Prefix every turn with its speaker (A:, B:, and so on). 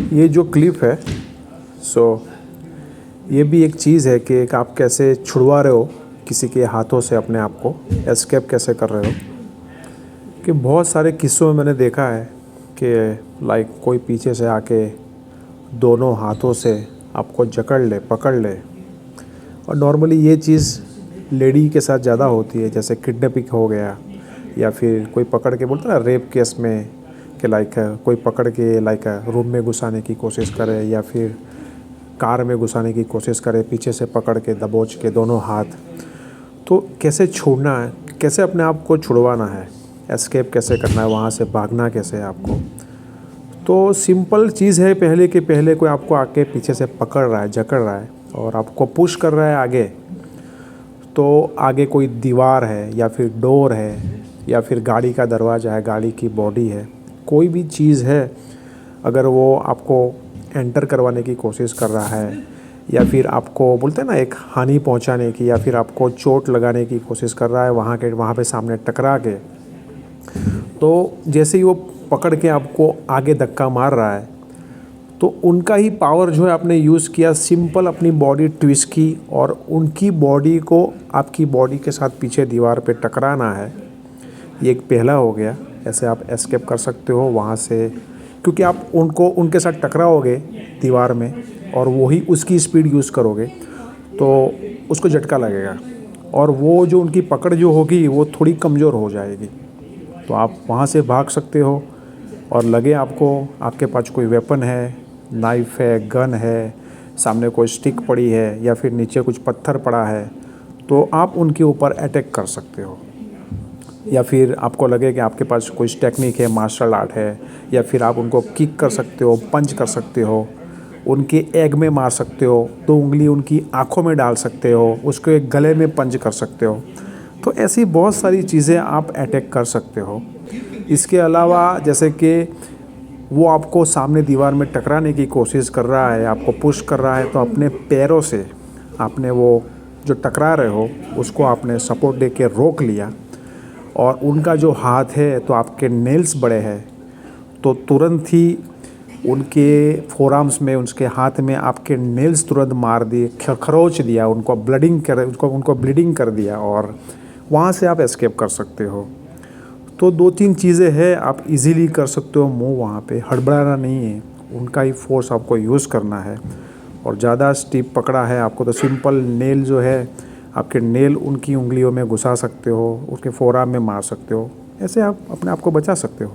A: ये जो क्लिप है सो ये भी एक चीज़ है कि एक आप कैसे छुड़वा रहे हो किसी के हाथों से अपने आप को, एस्केप कैसे कर रहे हो। कि बहुत सारे किस्सों में मैंने देखा है कि लाइक कोई पीछे से आके दोनों हाथों से आपको जकड़ ले, पकड़ ले। और नॉर्मली ये चीज़ लेडी के साथ ज़्यादा होती है, जैसे किडनैपिंग हो गया या फिर कोई पकड़ के बोलते ना रेप केस में कि लाइक कोई पकड़ के लाइक रूम में घुसाने की कोशिश करे या फिर कार में घुसाने की कोशिश करे, पीछे से पकड़ के दबोच के दोनों हाथ। तो कैसे छोड़ना है, कैसे अपने आप को छुड़वाना है, एस्केप कैसे करना है, वहाँ से भागना कैसे है आपको। तो सिंपल चीज़ है, पहले के पहले कोई आपको आके पीछे से पकड़ रहा है, जकड़ रहा है और आपको पुश कर रहा है आगे, तो आगे कोई दीवार है या फिर डोर है या फिर गाड़ी का दरवाज़ा है, गाड़ी की बॉडी है, कोई भी चीज़ है, अगर वो आपको एंटर करवाने की कोशिश कर रहा है या फिर आपको बोलते हैं ना एक हानि पहुंचाने की या फिर आपको चोट लगाने की कोशिश कर रहा है वहाँ पे सामने टकरा के, तो जैसे ही वो पकड़ के आपको आगे धक्का मार रहा है तो उनका ही पावर जो है आपने यूज़ किया, सिंपल अपनी बॉडी ट्विस्ट की और उनकी बॉडी को आपकी बॉडी के साथ पीछे दीवार पे टकराना है। ये एक पहला हो गया, ऐसे आप एस्केप कर सकते हो वहाँ से, क्योंकि आप उनके साथ टकराओगे दीवार में और वही उसकी स्पीड यूज़ करोगे तो उसको झटका लगेगा और वो जो उनकी पकड़ जो होगी वो थोड़ी कमज़ोर हो जाएगी, तो आप वहाँ से भाग सकते हो। और लगे आपको आपके पास कोई वेपन है, नाइफ़ है, गन है, सामने कोई स्टिक पड़ी है या फिर नीचे कुछ पत्थर पड़ा है, तो आप उनके ऊपर अटैक कर सकते हो। या फिर आपको लगे कि आपके पास कोई टेक्निक है, मार्शल आर्ट है, या फिर आप उनको किक कर सकते हो, पंच कर सकते हो, उनके एग में मार सकते हो, तो उंगली उनकी आँखों में डाल सकते हो, उसके गले में पंच कर सकते हो। तो ऐसी बहुत सारी चीज़ें आप अटैक कर सकते हो। इसके अलावा जैसे कि वो आपको सामने दीवार में टकराने की कोशिश कर रहा है, आपको पुश कर रहा है, तो अपने पैरों से आपने वो जो टकरा रहे हो उसको आपने सपोर्ट दे के रोक लिया। और उनका जो हाथ है तो आपके नेल्स बड़े हैं, तो तुरंत ही उनके फोरआर्म्स में, उसके हाथ में आपके नेल्स तुरंत मार दिए, खरोच दिया, उनको ब्लीडिंग कर दिया और वहाँ से आप एस्केप कर सकते हो। तो 2-3 चीज़ें हैं, आप इजीली कर सकते हो मूव, वहाँ पे हड़बड़ाना नहीं है, उनका ही फोर्स आपको यूज़ करना है। और ज़्यादा स्टीप पकड़ा है आपको तो सिंपल नेल जो है आपके नेल उनकी उंगलियों में घुसा सकते हो, उसके फोरआर्म में मार सकते हो, ऐसे आप अपने आप को बचा सकते हो।